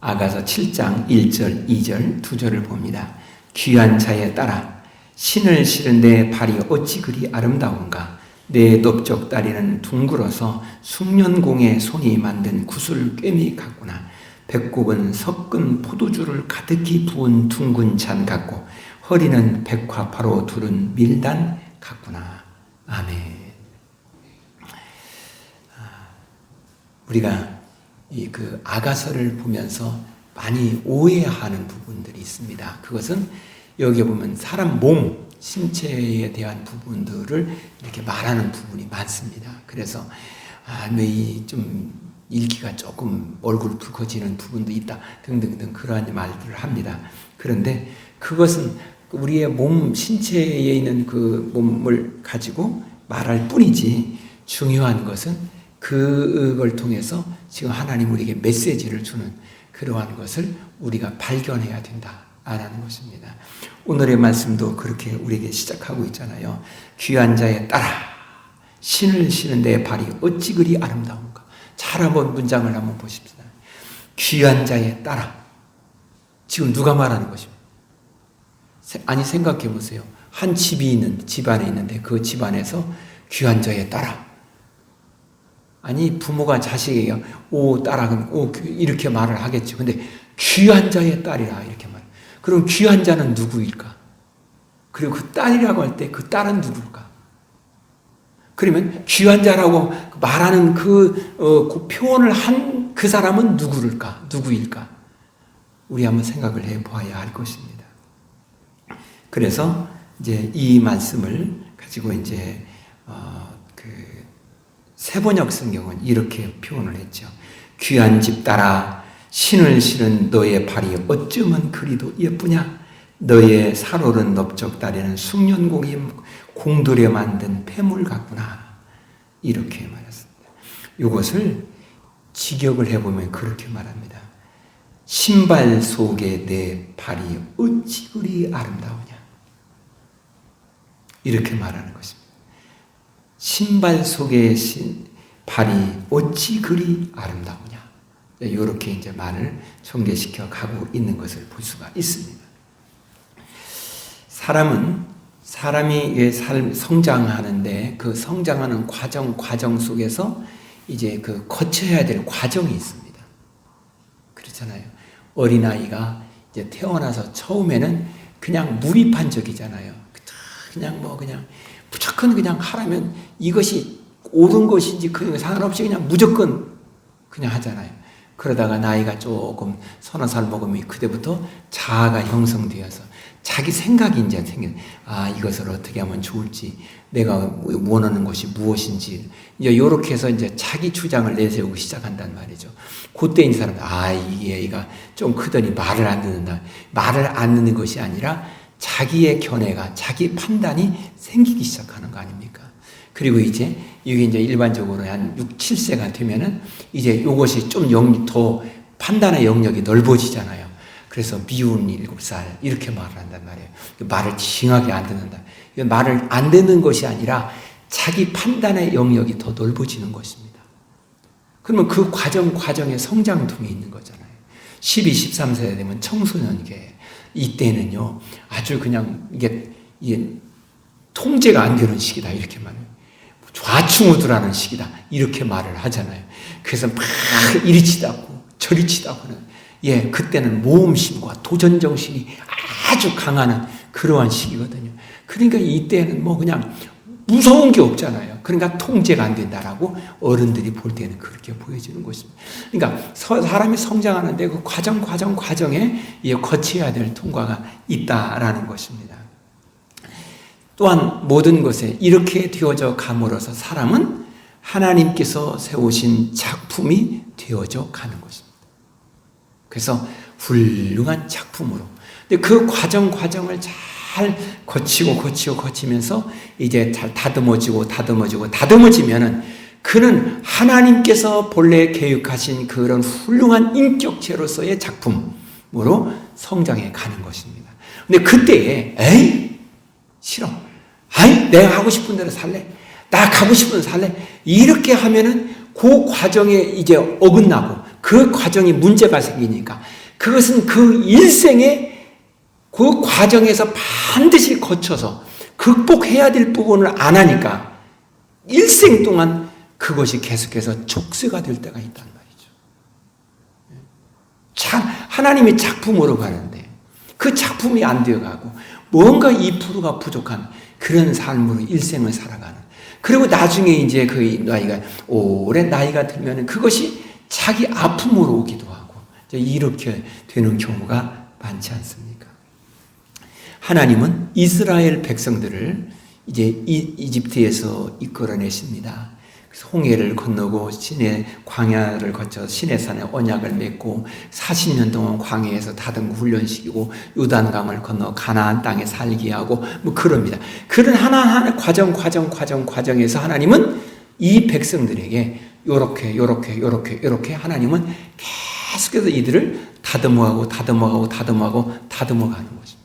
아가서 7장 1절, 2절, 2절을 봅니다. 귀한 자에 따라 신을 실은데 발이 어찌 그리 아름다운가. 내 넓적 다리는 둥글어서 숙련공의 손이 만든 구슬 꿰미 같구나. 배꼽은 섞은 포도주를 가득히 부은 둥근 잔 같고 허리는 백화파로 두른 밀단 같구나. 아멘. 우리가 그 아가서를 보면서 많이 오해하는 부분들이 있습니다. 그것은 여기 보면 사람 몸, 신체에 대한 부분들을 이렇게 말하는 부분이 많습니다. 그래서 너 좀 읽기가 조금 얼굴 붉어지는 부분도 있다 등등등 그러한 말들을 합니다. 그런데 그것은 우리의 몸, 신체에 있는 그 몸을 가지고 말할 뿐이지 중요한 것은 그걸 통해서 지금 하나님 우리에게 메시지를 주는 그러한 것을 우리가 발견해야 된다라는 것입니다. 오늘의 말씀도 그렇게 우리에게 시작하고 있잖아요. 귀한 자에 따라 신을 신은데 발이 어찌 그리 아름다운가. 잘 한번 문장을 한번 보십시다. 귀한 자에 따라. 지금 누가 말하는 것입니까? 아니 생각해 보세요. 한 집안에 있는데 그 집안에서 귀한 자에 따라. 아니 부모가 자식에게 오 딸아 오 이렇게 말을 하겠죠. 근데 귀한 자의 딸이라 이렇게 말. 그럼 귀한 자는 누구일까? 그리고 그 딸이라고 할 때 그 딸은 누굴까? 그러면 귀한 자라고 말하는 그 표현을 한 그 사람은 누구일까? 우리 한번 생각을 해봐야 할 것입니다. 그래서 이제 이 말씀을 가지고 이제 세번역 성경은 이렇게 표현을 했죠. 귀한 집 따라 신을 실은 너의 발이 어쩌면 그리도 예쁘냐? 너의 살오른 넓적 다리는 숙련공이 공들여 만든 폐물 같구나. 이렇게 말했습니다. 이것을 직역을 해보면 그렇게 말합니다. 신발 속에 내 발이 어찌 그리 아름다우냐? 이렇게 말하는 것입니다. 신발 속에 발이 어찌 그리 아름다우냐. 이렇게 이제 말을 전개시켜 가고 있는 것을 볼 수가 있습니다. 사람이 성장하는데 그 성장하는 과정 속에서 이제 그 거쳐야 될 과정이 있습니다. 그렇잖아요. 어린아이가 이제 태어나서 처음에는 그냥 무비판적이잖아요. 그냥 무조건 그냥 하라면 이것이 옳은 것인지 그런 상관없이 그냥 무조건 그냥 하잖아요. 그러다가 나이가 조금 서너 살 먹으면 그때부터 자아가 형성되어서 자기 생각이 이제 생겨요. 이것을 어떻게 하면 좋을지, 내가 원하는 것이 무엇인지, 이제 이렇게 해서 이제 자기 주장을 내세우기 시작한단 말이죠. 그때 이 사람들, 이게 애가 좀 크더니 말을 안 듣는다. 말을 안 듣는 것이 아니라 자기의 견해가, 자기 판단이 생기기 시작하는 거 아닙니까? 그리고 이게 이제 일반적으로 한 6, 7세가 되면은 이제 이것이 좀 더 판단의 영역이 넓어지잖아요. 그래서 미운 7살 이렇게 말을 한단 말이에요. 말을 징하게 안 듣는다. 말을 안 듣는 것이 아니라 자기 판단의 영역이 더 넓어지는 것입니다. 그러면 그 과정에 성장통이 있는 거잖아요. 12, 13세 되면 청소년기에 이때는요 아주 그냥 이게 통제가 안 되는 시기다 이렇게 말해요. 좌충우돌하는 시기다 이렇게 말을 하잖아요. 그래서 막 이리 치닫고 저리 치닫고는 그때는 모험심과 도전정신이 아주 강한 그러한 시기거든요. 그러니까 이때는 그냥 무서운 게 없잖아요. 그러니까 통제가 안 된다라고 어른들이 볼 때는 그렇게 보여지는 것입니다. 그러니까 사람이 성장하는데 그 과정에 거쳐야 될 통과가 있다라는 것입니다. 또한 모든 것에 이렇게 되어져 감으로써 사람은 하나님께서 세우신 작품이 되어져 가는 것입니다. 그래서 훌륭한 작품으로. 근데 그 과정을 잘 거치면서 이제 잘 다듬어지면은 그는 하나님께서 본래 계획하신 그런 훌륭한 인격체로서의 작품으로 성장해 가는 것입니다. 근데 그때에 싫어. 내가 하고 싶은 대로 살래. 나 가고 싶은 대로 살래. 이렇게 하면은 그 과정에 이제 어긋나고 그 그 과정이 문제가 생기니까 그것은 그 일생의 그 과정에서 반드시 거쳐서 극복해야 될 부분을 안 하니까 일생 동안 그것이 계속해서 족쇄가 될 때가 있단 말이죠. 하나님이 작품으로 가는데 그 작품이 안 되어가고 뭔가 2%가 부족한 그런 삶으로 일생을 살아가는. 그리고 나중에 이제 그 나이가 오랜 나이가 들면 그것이 자기 아픔으로 오기도 하고 이렇게 되는 경우가 많지 않습니까? 하나님은 이스라엘 백성들을 이제 이집트에서 이끌어내십니다. 그래서 홍해를 건너고 시내 광야를 거쳐 시내산에 언약을 맺고 40년 동안 광야에서 다듬고 훈련시키고 요단강을 건너 가나안 땅에 살게 하고 뭐 그럽니다. 그런 하나하나 과정에서 하나님은 이 백성들에게 요렇게 하나님은 계속해서 이들을 다듬어가는 것입니다.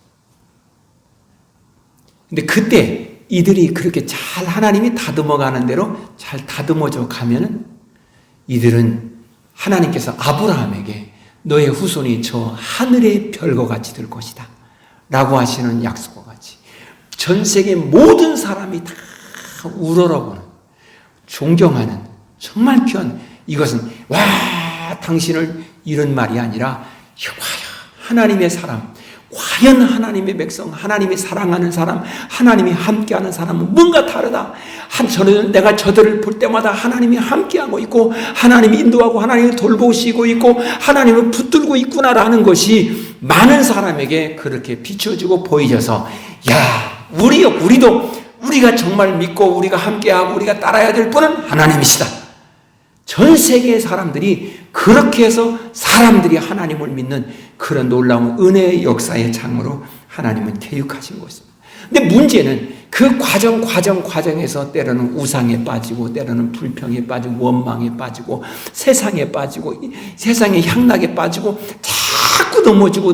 근데 그때 이들이 그렇게 잘 하나님이 다듬어가는 대로 잘 다듬어져 가면은 이들은 하나님께서 아브라함에게 너의 후손이 저 하늘의 별과 같이 될 것이다 라고 하시는 약속과 같이 전 세계 모든 사람이 다 우러러보는 존경하는 정말 귀한 이것은 와 당신을 이런 말이 아니라 하나님의 사람 과연 하나님의 백성, 하나님이 사랑하는 사람, 하나님이 함께하는 사람은 뭔가 다르다. 내가 저들을 볼 때마다 하나님이 함께하고 있고 하나님이 인도하고 하나님이 돌보시고 있고 하나님을 붙들고 있구나라는 것이 많은 사람에게 그렇게 비춰지고 보여져서 우리가 정말 믿고 우리가 함께하고 우리가 따라야 될 분은 하나님이시다. 전 세계의 사람들이 그렇게 해서 사람들이 하나님을 믿는 그런 놀라운 은혜의 역사의 장으로 하나님은 개육하신 것입니다. 근데 문제는 그 과정에서 때로는 우상에 빠지고 때로는 불평에 빠지고 원망에 빠지고 세상에 빠지고 세상의 향락에 빠지고 자꾸 넘어지고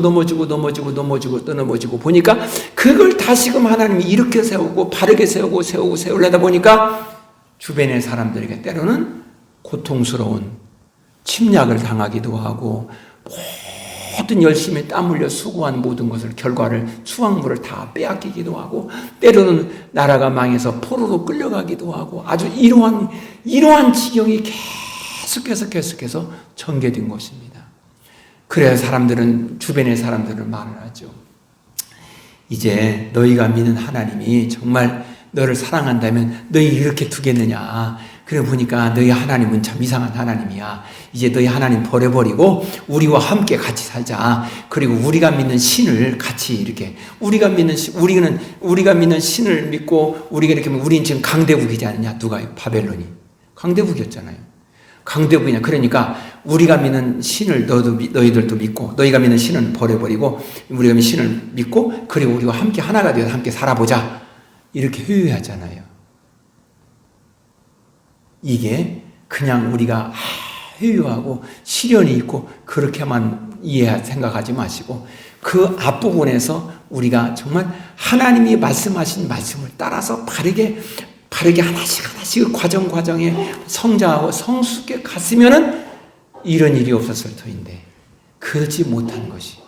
보니까 그걸 다시금 하나님이 이렇게 세우고 바르게 세우려다 보니까 주변의 사람들에게 때로는 고통스러운 침략을 당하기도 하고 모든 열심히 땀 흘려 수고한 모든 것을 결과를 수확물을 다 빼앗기기도 하고 때로는 나라가 망해서 포로로 끌려가기도 하고 아주 이러한 지경이 계속해서 전개된 것입니다. 그래서 주변의 사람들은 말을 하죠. 이제 너희가 믿는 하나님이 정말 너를 사랑한다면 너희 이렇게 두겠느냐. 그래 보니까 너희 하나님은 참 이상한 하나님이야. 이제 너희 하나님 버려버리고 우리와 함께 같이 살자. 그리고 우리가 믿는 신을 같이 이렇게 우리가 믿는 신을 믿고 우리가 이렇게 우리는 지금 강대국이지 않느냐? 누가요? 바벨론이 강대국이었잖아요. 강대국이냐? 그러니까 우리가 믿는 신을 너희들도 믿고 너희가 믿는 신은 버려버리고 우리가 믿는 신을 믿고 그리고 우리와 함께 하나가 되어서 함께 살아보자. 이렇게 회유하잖아요. 이게 그냥 우리가 회유하고 시련이 있고 그렇게만 생각하지 마시고 그 앞부분에서 우리가 정말 하나님이 말씀하신 말씀을 따라서 바르게 하나씩 과정에 성장하고 성숙해 갔으면은 이런 일이 없었을 터인데 그렇지 못한 것이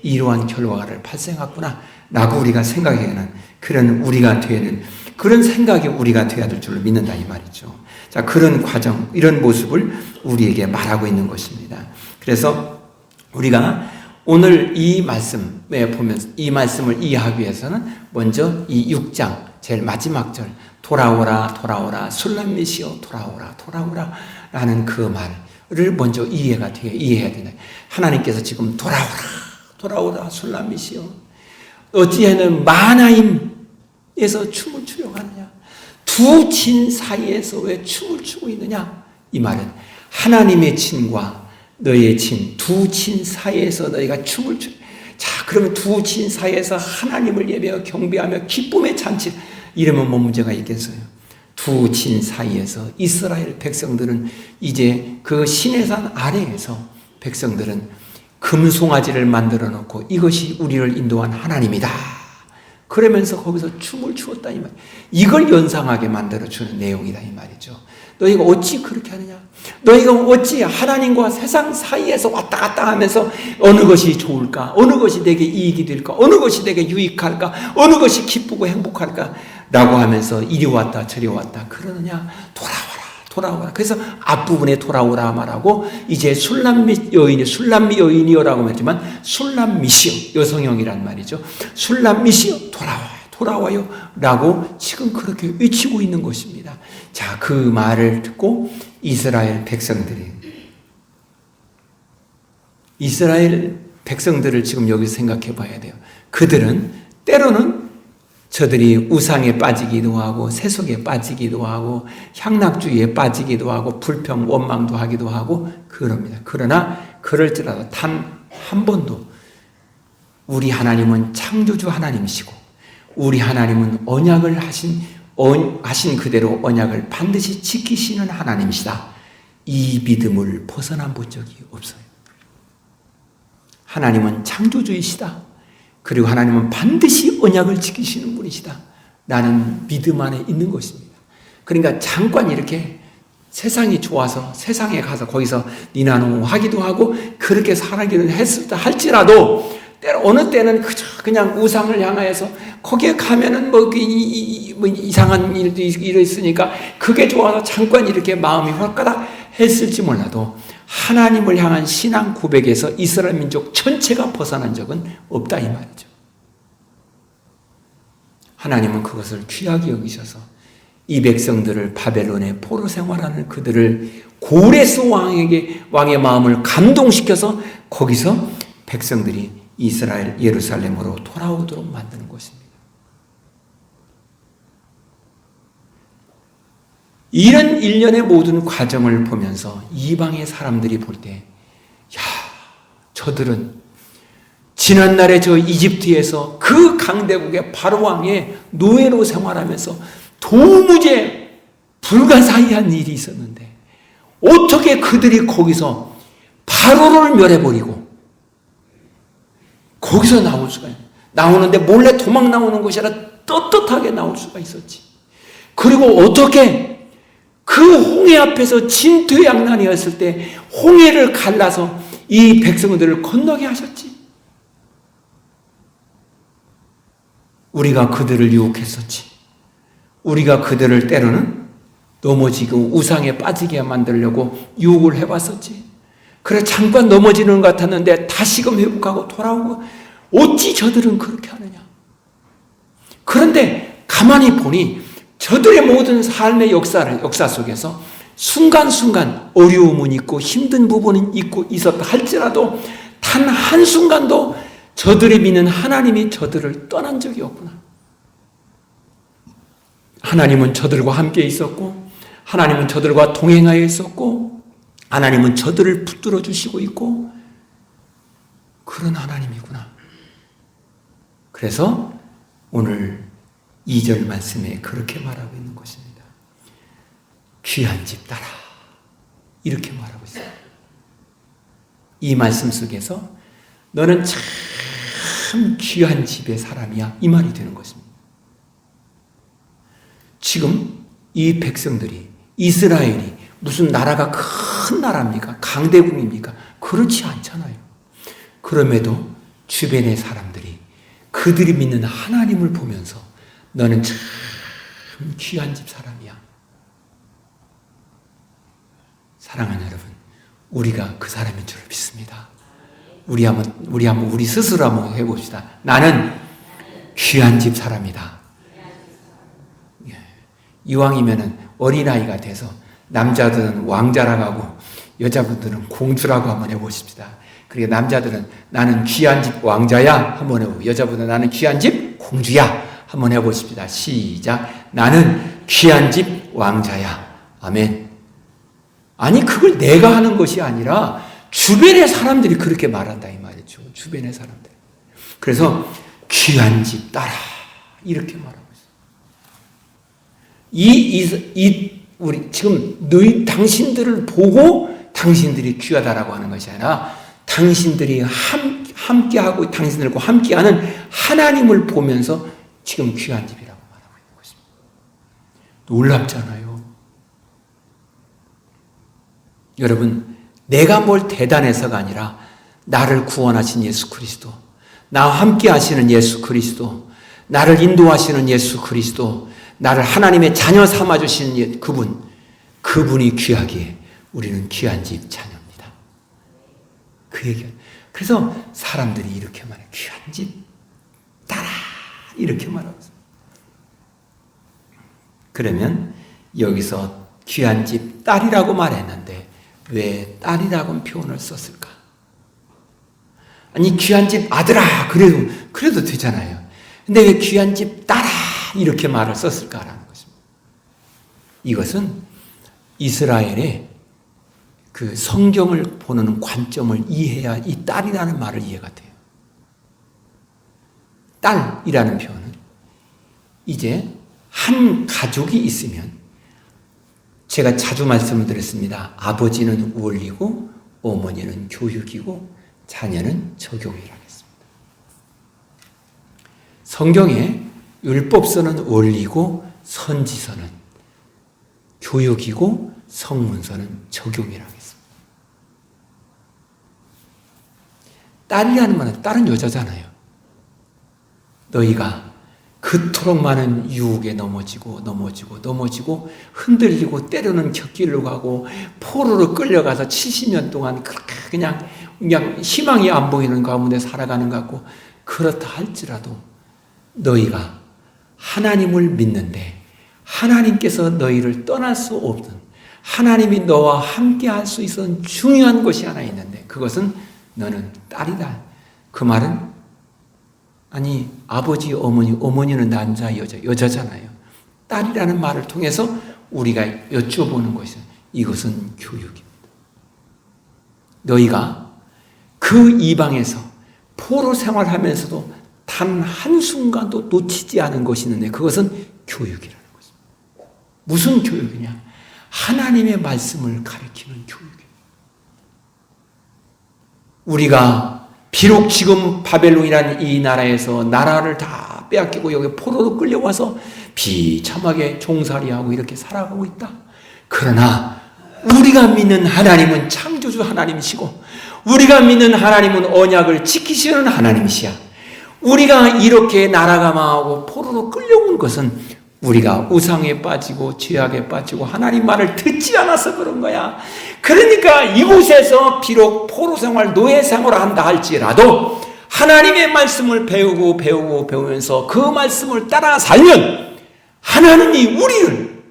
이러한 결과를 발생했구나 라고 우리가 생각하는 그런 우리가 되는 그런 생각이 우리가 돼야 될 줄로 믿는다 이 말이죠. 자, 그런 과정, 이런 모습을 우리에게 말하고 있는 것입니다. 그래서 우리가 오늘 이 말씀에 보면 이 말씀을 이해하기 위해서는 먼저 이 6장 제일 마지막 절 돌아오라 술람미시여 돌아오라 라는 그 말을 먼저 이해해야 되네. 하나님께서 지금 돌아오라 술람미시여 어찌하면 마나임에서 춤을 추려고 하느냐. 두 진 사이에서 왜 춤을 추고 있느냐? 이 말은 하나님의 진과 너의 진, 두 진 사이에서 너희가 춤을 자, 그러면 두 진 사이에서 하나님을 예배하며 경배하며 기쁨의 잔치 이러면 뭐 문제가 있겠어요? 두 진 사이에서 이스라엘 백성들은 이제 그 시내산 아래에서 백성들은 금송아지를 만들어 놓고 이것이 우리를 인도한 하나님이다. 그러면서 거기서 춤을 추었다 이 말. 이걸 연상하게 만들어주는 내용이다 이 말이죠. 너희가 어찌 그렇게 하느냐? 너희가 어찌 하나님과 세상 사이에서 왔다 갔다 하면서 어느 것이 좋을까? 어느 것이 내게 이익이 될까? 어느 것이 내게 유익할까? 어느 것이 기쁘고 행복할까? 라고 하면서 이리 왔다 저리 왔다 그러느냐? 돌아오라. 그래서 앞부분에 돌아오라 말하고 이제 술람미 여인이요라고 했지만 술람미시여 여성형이란 말이죠. 술람미시여 돌아와요 라고 지금 그렇게 외치고 있는 것입니다. 자, 그 말을 듣고 이스라엘 백성들을 지금 여기서 생각해 봐야 돼요. 그들은 때로는 저들이 우상에 빠지기도 하고 세속에 빠지기도 하고 향락주의에 빠지기도 하고 불평 원망도 하기도 하고 그럽니다. 그러나 그럴지라도 단 한 번도 우리 하나님은 창조주 하나님이시고 우리 하나님은 언약을 하신 그대로 언약을 반드시 지키시는 하나님이시다. 이 믿음을 벗어나 본 적이 없어요. 하나님은 창조주이시다. 그리고 하나님은 반드시 언약을 지키시는 분이시다. 라는 믿음 안에 있는 것입니다. 그러니까 잠깐 이렇게 세상이 좋아서 세상에 가서 거기서 니나노 하기도 하고 그렇게 살아기는 할지라도 어느 때는 그냥 우상을 향하여서 거기에 가면은 뭐 이상한 일도 있으니까 그게 좋아서 잠깐 이렇게 마음이 헐가닥 했을지 몰라도 하나님을 향한 신앙 고백에서 이스라엘 민족 전체가 벗어난 적은 없다 이 말이죠. 하나님은 그것을 귀하게 여기셔서 이 백성들을 바벨론의 포로 생활하는 그들을 고레스 왕의 마음을 감동시켜서 거기서 백성들이 이스라엘 예루살렘으로 돌아오도록 만드는 것입니다. 이런 일련의 모든 과정을 보면서 이방의 사람들이 볼 때, 야, 저들은 지난날에 저 이집트에서 그 강대국의 바로 왕의 노예로 생활하면서 도무지 불가사의한 일이 있었는데 어떻게 그들이 거기서 바로를 멸해버리고 거기서 나올 수가 있냐. 나오는데 몰래 도망 나오는 것이 아니라 떳떳하게 나올 수가 있었지. 그리고 어떻게 그 홍해 앞에서 진퇴양난이었을 때 홍해를 갈라서 이 백성들을 건너게 하셨지. 우리가 그들을 유혹했었지. 우리가 그들을 때로는 넘어지고 우상에 빠지게 만들려고 유혹을 해봤었지. 그래 잠깐 넘어지는 것 같았는데 다시금 회복하고 돌아오고 어찌 저들은 그렇게 하느냐. 그런데 가만히 보니 저들의 모든 삶의 역사 속에서 순간순간 어려움은 있고 힘든 부분은 있었다 할지라도 단 한순간도 저들이 믿는 하나님이 저들을 떠난 적이 없구나. 하나님은 저들과 함께 있었고 하나님은 저들과 동행하여 있었고 하나님은 저들을 붙들어 주시고 있고 그런 하나님이구나. 그래서 오늘 2절 말씀에 그렇게 말하고 있는 것입니다. 귀한 집 따라 이렇게 말하고 있어요. 이 말씀 속에서 너는 참 귀한 집의 사람이야 이 말이 되는 것입니다. 지금 이 백성들이 이스라엘이 무슨 나라가 큰 나라입니까? 강대국입니까? 그렇지 않잖아요. 그럼에도 주변의 사람들이 그들이 믿는 하나님을 보면서 너는 참 귀한 집 사람이야. 사랑하는 여러분, 우리가 그 사람인 줄 믿습니다. 우리 스스로 한번 해봅시다. 나는 귀한 집 사람이다. 이왕이면은 어린아이가 돼서 남자들은 왕자라고 하고 여자분들은 공주라고 한번 해보십시다. 그리고 남자들은 나는 귀한 집 왕자야 한번 해보고 여자분들은 나는 귀한 집 공주야 한번 해보십시다. 시작. 나는 귀한 집 왕자야. 아멘. 아니 그걸 내가 하는 것이 아니라 주변의 사람들이 그렇게 말한다 이 말이죠. 주변의 사람들. 그래서 귀한 집 따라 이렇게 말하고 있어요. 우리 지금 당신들을 보고 당신들이 귀하다라고 하는 것이 아니라 당신들이 함께하고 당신들과 함께하는 하나님을 보면서 지금 귀한 집이라고 말하고 있는 것입니다. 놀랍잖아요. 여러분, 내가 뭘 대단해서가 아니라 나를 구원하신 예수 그리스도, 나와 함께 하시는 예수 그리스도, 나를 인도하시는 예수 그리스도, 나를 하나님의 자녀 삼아주신 그분이 귀하기에 우리는 귀한 집 자녀입니다. 그 얘기. 그래서 사람들이 이렇게 말해요. 귀한 집 딸아, 이렇게 말하고 있어요. 그러면 여기서 귀한 집 딸이라고 말했는데 왜 딸이라고 표현을 썼을까? 아니, 귀한 집 아들아 그래도 되잖아요. 근데 왜 귀한 집 딸아 이렇게 말을 썼을까라는 것입니다. 이것은 이스라엘의 그 성경을 보는 관점을 이해해야 이 딸이라는 말을 이해가 돼요. 딸이라는 표현은 이제 한 가족이 있으면, 제가 자주 말씀을 드렸습니다. 아버지는 원리고 어머니는 교육이고 자녀는 적용이라고 했습니다. 성경에 율법서는 원리고 선지서는 교육이고 성문서는 적용이라고 했습니다. 딸이라는 말은 딸은 여자잖아요. 너희가 그토록 많은 유혹에 넘어지고 흔들리고 때로는 곁길로 가고 포로로 끌려가서 70년 동안 그렇게 그냥 희망이 안 보이는 가운데 살아가는 것 같고, 그렇다 할지라도 너희가 하나님을 믿는데 하나님께서 너희를 떠날 수 없는, 하나님이 너와 함께 할 수 있는 중요한 것이 하나 있는데 그것은 너는 딸이다. 그 말은 아니, 아버지, 어머니는 남자, 여자잖아요. 딸이라는 말을 통해서 우리가 여쭤보는 것이, 이것은 교육입니다. 너희가 그 이방에서 포로 생활하면서도 단 한순간도 놓치지 않은 것이 있는데 그것은 교육이라는 것입니다. 무슨 교육이냐? 하나님의 말씀을 가르치는 교육이에요. 우리가 비록 지금 바벨론이라는 이 나라에서 나라를 다 빼앗기고 여기 포로로 끌려와서 비참하게 종살이하고 이렇게 살아가고 있다. 그러나 우리가 믿는 하나님은 창조주 하나님이시고, 우리가 믿는 하나님은 언약을 지키시는 하나님이시야. 우리가 이렇게 나라가 망하고 포로로 끌려온 것은 우리가 우상에 빠지고 죄악에 빠지고 하나님 말을 듣지 않아서 그런 거야. 그러니까 이곳에서 비록 포로 생활, 노예 생활을 한다 할지라도 하나님의 말씀을 배우면서 그 말씀을 따라 살면 하나님이 우리를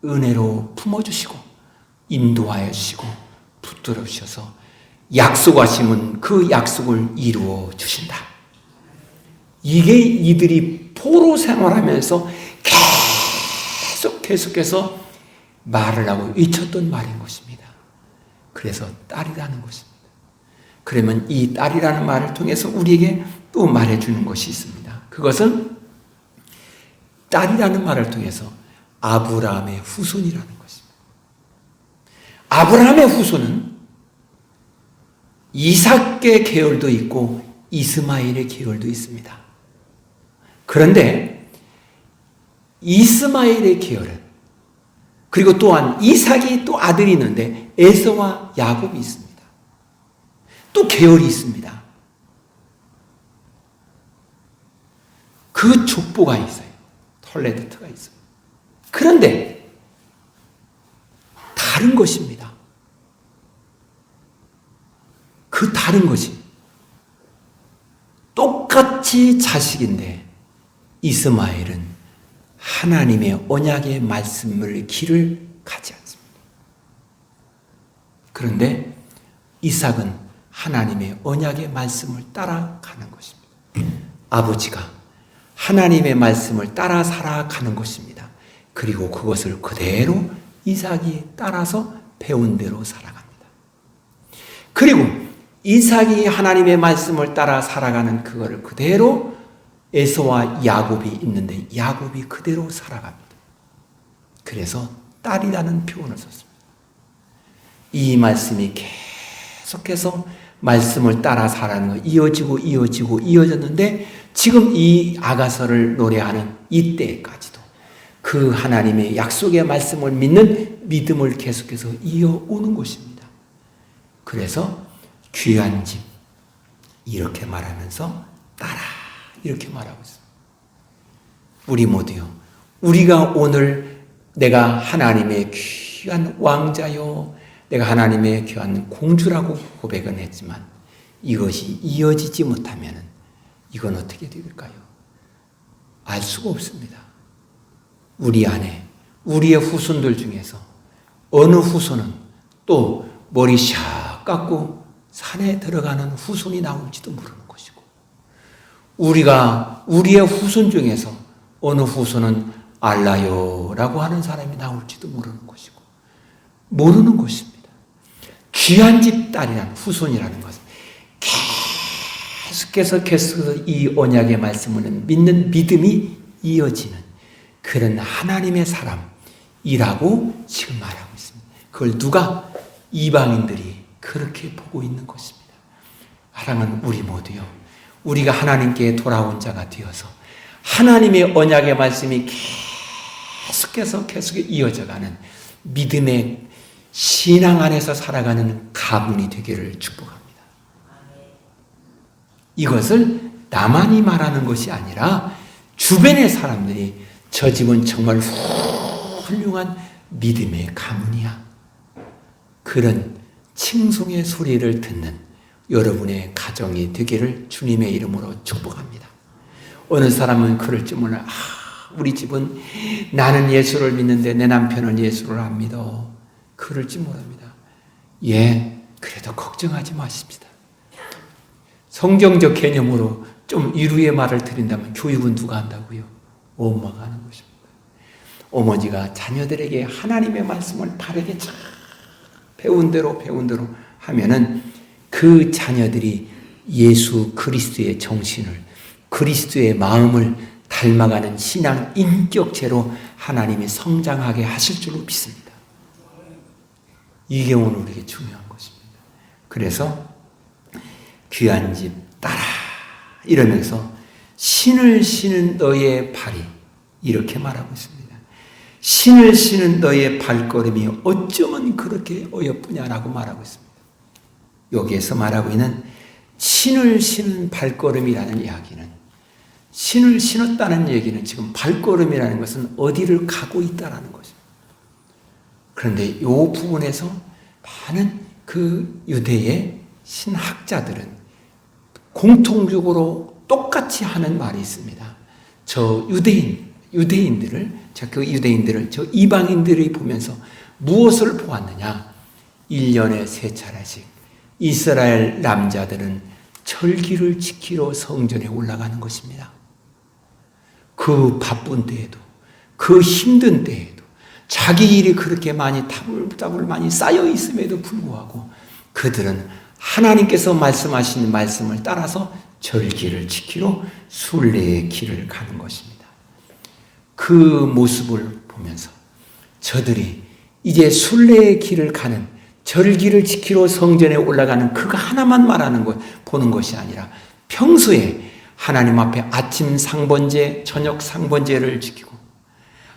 은혜로 품어주시고 인도하여 주시고 붙들어 주셔서 약속하시면 그 약속을 이루어 주신다. 이게 이들이 포로 생활하면서 계속해서 말을 하고 외쳤던 말인 것입니다. 그래서 딸이라는 것입니다. 그러면 이 딸이라는 말을 통해서 우리에게 또 말해주는 것이 있습니다. 그것은 딸이라는 말을 통해서 아브라함의 후손이라는 것입니다. 아브라함의 후손은 이삭의 계열도 있고 이스마엘의 계열도 있습니다. 그런데 이스마엘의 계열은, 그리고 또한 이삭이 또 아들이 있는데 에서와 야곱이 있습니다. 또 계열이 있습니다. 그 족보가 있어요. 톨레드트가 있어요. 그런데 다른 것입니다. 그 다른 것이 똑같이 자식인데 이스마엘은 하나님의 언약의 말씀을 길을 가지 않습니다. 그런데 이삭은 하나님의 언약의 말씀을 따라가는 것입니다. 아버지가 하나님의 말씀을 따라 살아가는 것입니다. 그리고 그것을 그대로 이삭이 따라서 배운 대로 살아갑니다. 그리고 이삭이 하나님의 말씀을 따라 살아가는 그거를 그대로 에서와 야곱이 있는데 야곱이 그대로 살아갑니다. 그래서 딸이라는 표현을 썼습니다. 이 말씀이 계속해서 말씀을 따라 살아가는 거 이어졌는데 지금 이 아가서를 노래하는 이때까지도 그 하나님의 약속의 말씀을 믿는 믿음을 계속해서 이어오는 것입니다. 그래서 귀한 집 이렇게 말하면서 따라 이렇게 말하고 있습니다. 우리 모두요. 우리가 오늘 내가 하나님의 귀한 왕자요, 내가 하나님의 귀한 공주라고 고백은 했지만 이것이 이어지지 못하면 이건 어떻게 될까요? 알 수가 없습니다. 우리 안에 우리의 후손들 중에서 어느 후손은 또 머리 샥 깎고 산에 들어가는 후손이 나올지도 모르는 것이고, 우리의 후손 중에서 어느 후손은 알라요라고 하는 사람이 나올지도 모르는 것이고, 모르는 것입니다. 귀한 집 딸이라는 후손이라는 것은 계속해서 이 언약의 말씀을 믿는 믿음이 이어지는 그런 하나님의 사람이라고 지금 말하고 있습니다. 그걸 누가? 이방인들이 그렇게 보고 있는 것입니다. 사랑하는 우리 모두요. 우리가 하나님께 돌아온 자가 되어서 하나님의 언약의 말씀이 계속해서 이어져가는 믿음의 신앙 안에서 살아가는 가문이 되기를 축복합니다. 이것을 나만이 말하는 것이 아니라 주변의 사람들이 저 집은 정말 훌륭한 믿음의 가문이야. 그런 칭송의 소리를 듣는 여러분의 가정이 되기를 주님의 이름으로 축복합니다. 어느 사람은 그럴지 몰라. 우리 집은 나는 예수를 믿는데 내 남편은 예수를 안 믿어. 그럴지 모릅니다. 그래도 걱정하지 마십니다. 성경적 개념으로 좀 이루의 말을 드린다면 교육은 누가 한다고요? 엄마가 하는 것입니다. 어머니가 자녀들에게 하나님의 말씀을 바르게 잘 배운 대로 하면은 그 자녀들이 예수 그리스도의 정신을, 그리스도의 마음을 닮아가는 신앙 인격체로 하나님이 성장하게 하실 줄로 믿습니다. 이게 오늘 우리에게 중요한 것입니다. 그래서 귀한 집 따라 이러면서 신을 신은 너의 발이 이렇게 말하고 있습니다. 신을 신은 너의 발걸음이 어쩌면 그렇게 어여쁘냐라고 말하고 있습니다. 여기에서 말하고 있는 신을 신은 발걸음이라는 이야기는, 신을 신었다는 얘기는 지금 발걸음이라는 것은 어디를 가고 있다라는 것입니다. 그런데 이 부분에서 많은 그 유대의 신학자들은 공통적으로 똑같이 하는 말이 있습니다. 저 유대인들을 저 이방인들이 보면서 무엇을 보았느냐? 1년에 3차례씩 이스라엘 남자들은 절기를 지키러 성전에 올라가는 것입니다. 그 바쁜 때에도, 그 힘든 때에도, 자기 일이 그렇게 많이 타불타불 많이 쌓여 있음에도 불구하고 그들은 하나님께서 말씀하신 말씀을 따라서 절기를 지키러 순례의 길을 가는 것입니다. 그 모습을 보면서 저들이 이제 순례의 길을 가는, 절기를 지키러 성전에 올라가는 그거 하나만 보는 것이 아니라 평소에 하나님 앞에 아침 상번제, 저녁 상번제를 지키고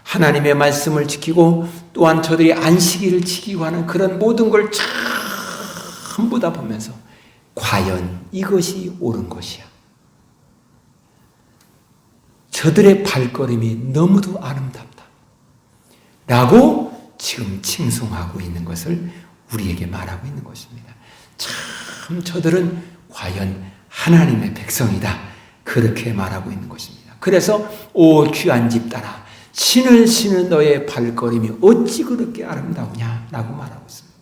하나님의 말씀을 지키고 또한 저들이 안식일을 지키고 하는 그런 모든 걸 전부 다 보면서 과연 이것이 옳은 것이야. 저들의 발걸음이 너무도 아름답다 라고 지금 칭송하고 있는 것을 우리에게 말하고 있는 것입니다. 참 저들은 과연 하나님의 백성이다, 그렇게 말하고 있는 것입니다. 그래서 오 귀한 집 따라 신을 신은 너의 발걸음이 어찌 그렇게 아름다우냐 라고 말하고 있습니다.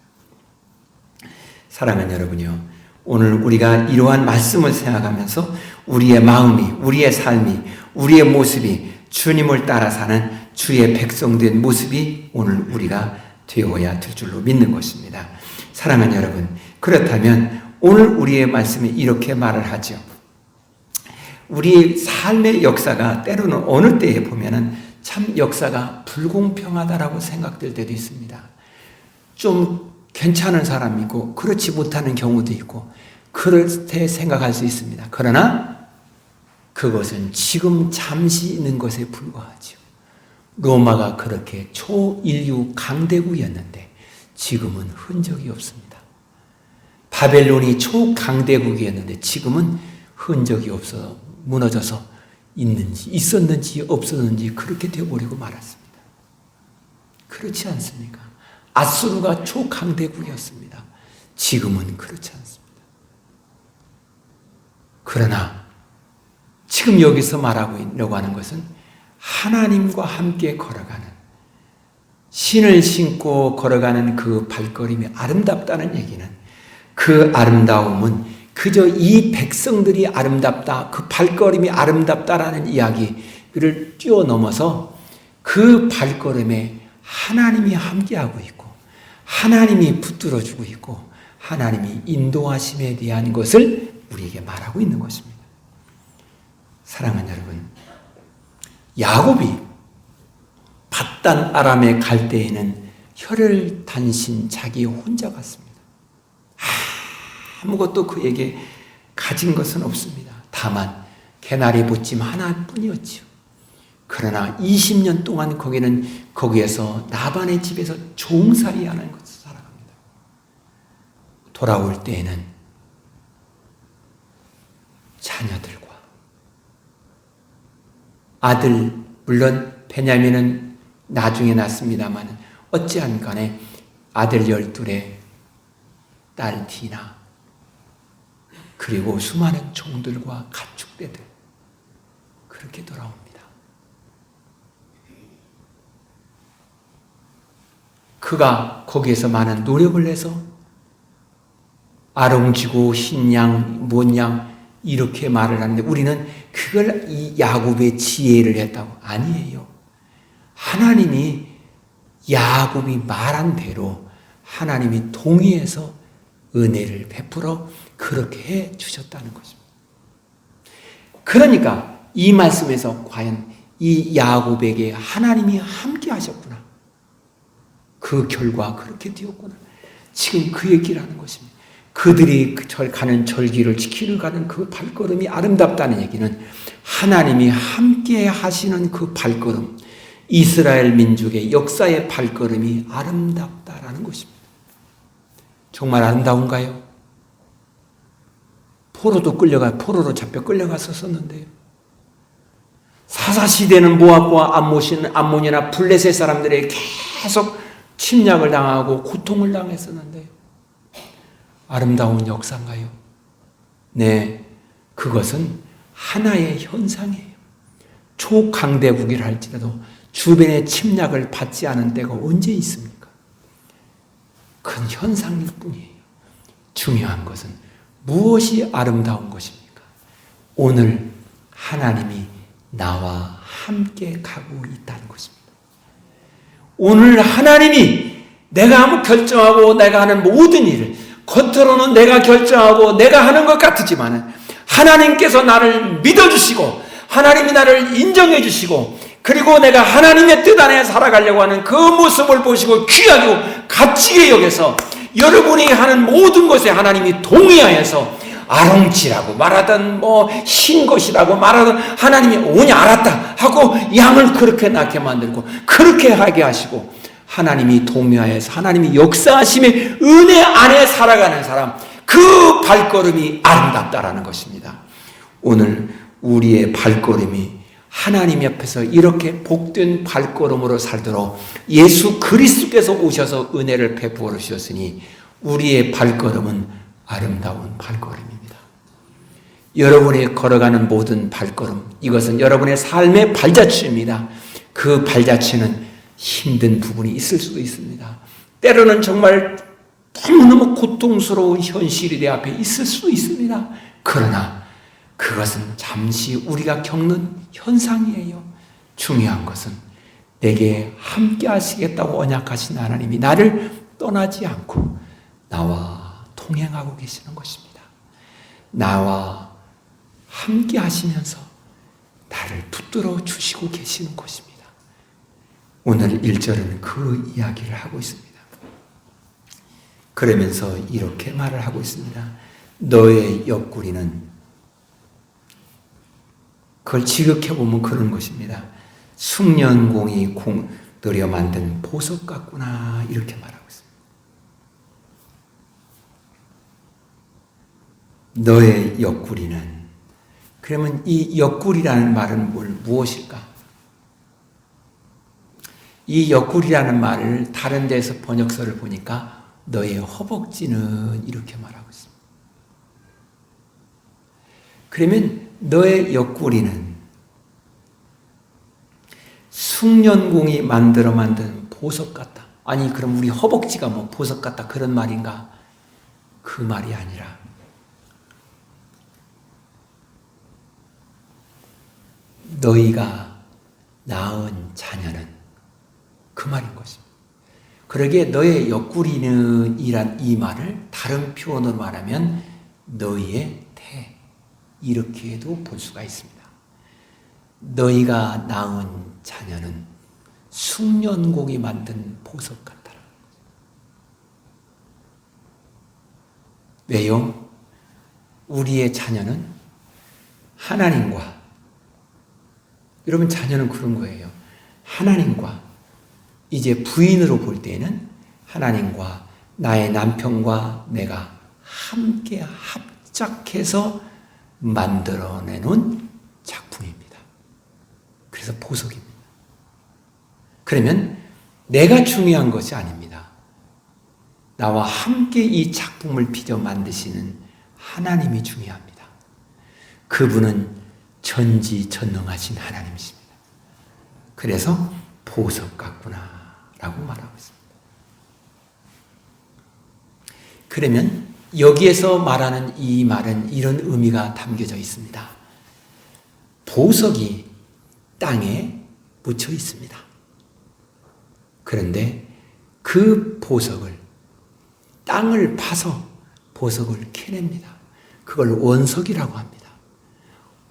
사랑하는 여러분이요, 오늘 우리가 이러한 말씀을 생각하면서 우리의 마음이, 우리의 삶이, 우리의 모습이 주님을 따라 사는 주의 백성된 모습이 오늘 우리가 되어야 될 줄로 믿는 것입니다. 사랑하는 여러분, 그렇다면 오늘 우리의 말씀이 이렇게 말을 하죠. 우리 삶의 역사가 때로는 어느 때에 보면은 참 역사가 불공평하다라고 생각될 때도 있습니다. 좀 괜찮은 사람이 있고 그렇지 못하는 경우도 있고, 그렇게 생각할 수 있습니다. 그러나 그것은 지금 잠시 있는 것에 불과하죠. 로마가 그렇게 초인류 강대국이었는데 지금은 흔적이 없습니다. 바벨론이 초강대국이었는데 지금은 흔적이 없어 무너져서 있었는지 없었는지 그렇게 되어버리고 말았습니다. 그렇지 않습니까? 아수르가 초강대국이었습니다. 지금은 그렇지 않습니다. 그러나 지금 여기서 말하고 하는 것은 하나님과 함께 걸어가는, 신을 신고 걸어가는 그 발걸음이 아름답다는 얘기는, 그 아름다움은 그저 이 백성들이 아름답다, 그 발걸음이 아름답다라는 이야기를 뛰어넘어서 그 발걸음에 하나님이 함께하고 있고 하나님이 붙들어주고 있고 하나님이 인도하심에 대한 것을 우리에게 말하고 있는 것입니다. 사랑하는 여러분, 야곱이 밧단 아람에 갈 때에는 혈혈단신 자기 혼자 갔습니다. 아무것도 그에게 가진 것은 없습니다. 다만 개나리 보침 하나뿐이었지요. 그러나 20년 동안 거기에서 라반의 집에서 종살이하는 것을 살아갑니다. 돌아올 때에는 자녀들과 아들, 물론 베냐민은 나중에 낳습니다만 어찌한 간에 아들 12에 딸 디나, 그리고 수많은 종들과 가축대들, 그렇게 돌아옵니다. 그가 거기에서 많은 노력을 해서 아롱지고 흰양, 못양 이렇게 말을 하는데 우리는 그걸 이 야곱의 지혜를 했다고. 아니에요. 하나님이 야곱이 말한 대로 하나님이 동의해서 은혜를 베풀어 그렇게 해 주셨다는 것입니다. 그러니까 이 말씀에서 과연 이 야곱에게 하나님이 함께 하셨구나, 그 결과 그렇게 되었구나, 지금 그 얘기를 하는 것입니다. 그들이 가는 절기를 지키러 가는 그 발걸음이 아름답다는 얘기는 하나님이 함께 하시는 그 발걸음, 이스라엘 민족의 역사의 발걸음이 아름답다라는 것입니다. 정말 아름다운가요? 포로로 잡혀 끌려갔었는데요. 사사시대는 모압과 암몬이나 블레셋 사람들에게 계속 침략을 당하고 고통을 당했었는데 아름다운 역사인가요? 네, 그것은 하나의 현상이에요. 초강대국이라 할지라도 주변의 침략을 받지 않은 때가 언제 있습니까? 그건 현상일 뿐이에요. 중요한 것은 무엇이 아름다운 것입니까? 오늘 하나님이 나와 함께 가고 있다는 것입니다. 오늘 하나님이 내가 결정하고 내가 하는 모든 일을 겉으로는 내가 결정하고 내가 하는 것 같지만 하나님께서 나를 믿어주시고 하나님이 나를 인정해 주시고 그리고 내가 하나님의 뜻 안에 살아가려고 하는 그 모습을 보시고 귀하고 가치게 여겨서 여러분이 하는 모든 것에 하나님이 동의하여서 아롱치라고 말하던 흰 것이라고 말하던 하나님이 오니 알았다 하고 양을 그렇게 낳게 만들고 그렇게 하게 하시고 하나님이 동의하여서 하나님이 역사하심의 은혜 안에 살아가는 사람, 그 발걸음이 아름답다라는 것입니다. 오늘 우리의 발걸음이 하나님 옆에서 이렇게 복된 발걸음으로 살도록 예수 그리스도께서 오셔서 은혜를 베풀어 주셨으니 우리의 발걸음은 아름다운 발걸음입니다. 여러분이 걸어가는 모든 발걸음, 이것은 여러분의 삶의 발자취입니다. 그 발자취는 힘든 부분이 있을 수도 있습니다. 때로는 정말 너무너무 고통스러운 현실이 내 앞에 있을 수도 있습니다. 그러나 그것은 잠시 우리가 겪는 현상이에요. 중요한 것은 내게 함께 하시겠다고 언약하신 하나님이 나를 떠나지 않고 나와 동행하고 계시는 것입니다. 나와 함께 하시면서 나를 붙들어 주시고 계시는 것입니다. 오늘 1절은 그 이야기를 하고 있습니다. 그러면서 이렇게 말을 하고 있습니다. 너의 옆구리는, 그걸 지극해보면 그런 것입니다. 숭년공이 들여 만든 보석 같구나, 이렇게 말하고 있습니다. 너의 옆구리는, 그러면 이 옆구리라는 말은 무엇일까? 이 옆구리라는 말을 다른 데서 번역서를 보니까 너의 허벅지는 이렇게 말하고 있습니다. 그러면 너의 옆구리는 숭년공이 만든 보석 같다. 아니, 그럼 우리 허벅지가 뭐 보석 같다, 그런 말인가? 그 말이 아니라 너희가 낳은 자녀는, 그 말인 것입니다. 그러기에 너의 옆구리는 이란 이 말을 다른 표현으로 말하면 너희의 태, 이렇게도 볼 수가 있습니다. 너희가 낳은 자녀는 숭년공이 만든 보석 같다라. 왜요? 우리의 자녀는 하나님과, 여러분 자녀는 그런 거예요. 하나님과, 이제 부인으로 볼 때는 하나님과 나의 남편과 내가 함께 합작해서 만들어내는 작품입니다. 그래서 보석입니다. 그러면 내가 중요한 것이 아닙니다. 나와 함께 이 작품을 빚어 만드시는 하나님이 중요합니다. 그분은 전지전능하신 하나님이십니다. 그래서 보석 같구나 라고 말하고 있습니다. 그러면 여기에서 말하는 이 말은 이런 의미가 담겨져 있습니다. 보석이 땅에 묻혀 있습니다. 그런데 그 보석을, 땅을 파서 보석을 캐냅니다. 그걸 원석이라고 합니다.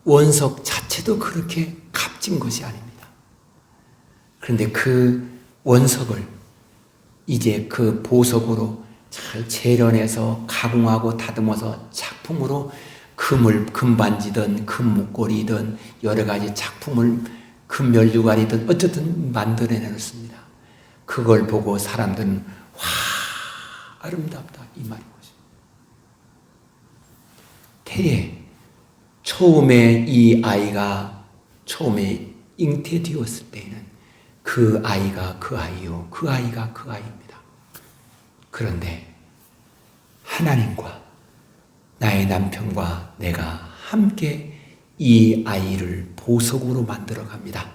원석 자체도 그렇게 값진 것이 아닙니다. 그런데 그 원석을 이제 그 보석으로 잘 재련해서 가공하고 다듬어서 작품으로 금반지든 금목걸이든 여러 가지 작품을 금면류관이든 어쨌든 만들어내놓습니다. 그걸 보고 사람들은 와, 아름답다, 이 말인 것입니다. 태에 처음에 이 아이가 처음에 잉태되었을 때에는 그 아이가 그 아이요, 그 아이가 그 아이입니다. 그런데 하나님과 나의 남편과 내가 함께 이 아이를 보석으로 만들어 갑니다.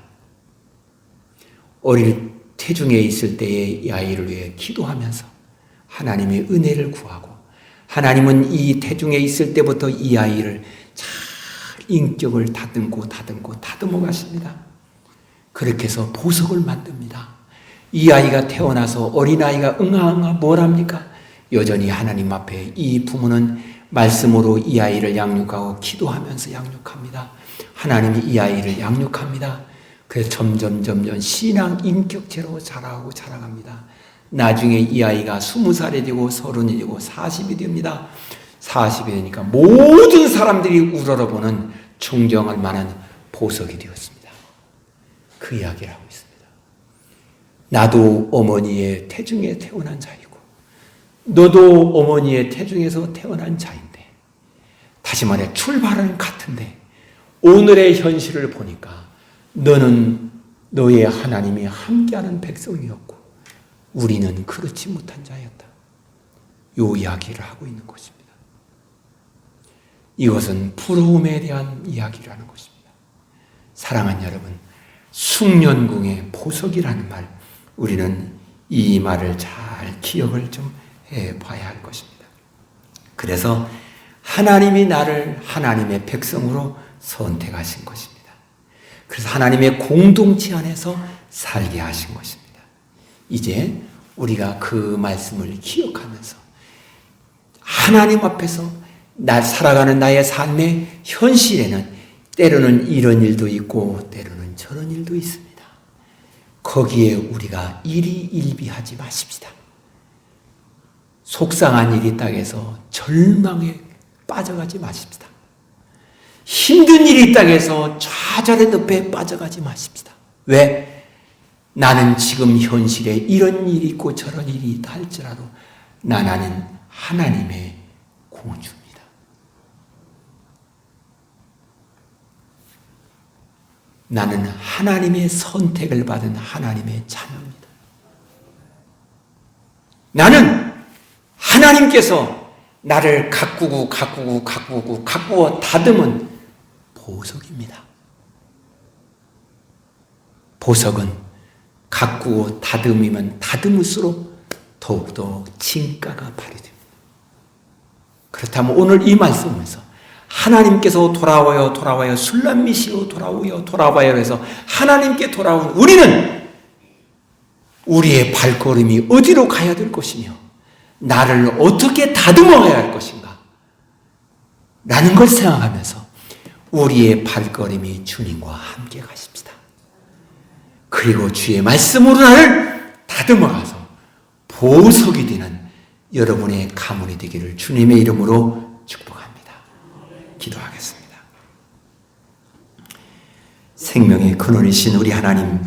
어릴 태중에 있을 때에 이 아이를 위해 기도하면서 하나님의 은혜를 구하고, 하나님은 이 태중에 있을 때부터 이 아이를 잘 인격을 다듬어 가십니다. 그렇게 해서 보석을 만듭니다. 이 아이가 태어나서 어린아이가 응아응아 뭘 합니까? 여전히 하나님 앞에 이 부모는 말씀으로 이 아이를 양육하고 기도하면서 양육합니다. 하나님이 이 아이를 양육합니다. 그래서 점점 신앙 인격체로 자라갑니다. 나중에 이 아이가 20살이 되고 30이 되고 40이 됩니다. 40이 되니까 모든 사람들이 우러러보는 존경할 만한 보석이 되었습니다. 그 이야기를 하고 있습니다. 나도 어머니의 태중에 태어난 자이고 너도 어머니의 태중에서 태어난 자인데, 다시 말해 출발은 같은데 오늘의 현실을 보니까 너는 너의 하나님이 함께하는 백성이었고 우리는 그렇지 못한 자였다. 이 이야기를 하고 있는 것입니다. 이것은 부러움에 대한 이야기라는 것입니다. 사랑하는 여러분, 숭년궁의 보석이라는 말, 우리는 이 말을 잘 기억을 좀 해봐야 할 것입니다. 그래서 하나님이 나를 하나님의 백성으로 선택하신 것입니다. 그래서 하나님의 공동체 안에서 살게 하신 것입니다. 이제 우리가 그 말씀을 기억하면서 하나님 앞에서 살아가는 나의 삶의 현실에는 때로는 이런 일도 있고 때로는 저런 일도 있습니다. 거기에 우리가 일희일비하지 마십시다. 속상한 일이 땅에서 절망에 빠져가지 마십시다. 힘든 일이 있다고 해서 좌절의 늪에 빠져가지 마십시다. 왜? 나는 지금 현실에 이런 일이 있고 저런 일이 있다 할지라도 나는 하나님의 공주입니다. 나는 하나님의 선택을 받은 하나님의 자녀입니다. 나는 하나님께서 나를 가꾸고 다듬은 보석입니다. 보석은 가꾸고 다듬으면 다듬을수록 더욱더 진가가 발휘됩니다. 그렇다면 오늘 이 말씀에서 하나님께서 돌아와요 술람미시로 돌아와요 해서 하나님께 돌아온 우리는 우리의 발걸음이 어디로 가야 될 것이며 나를 어떻게 다듬어야 할 것인가 라는 걸 생각하면서 우리의 발걸음이 주님과 함께 가십시다. 그리고 주의 말씀으로 나를 다듬어가서 보석이 되는 여러분의 가문이 되기를 주님의 이름으로 축복합니다. 기도하겠습니다. 생명의 근원이신 우리 하나님,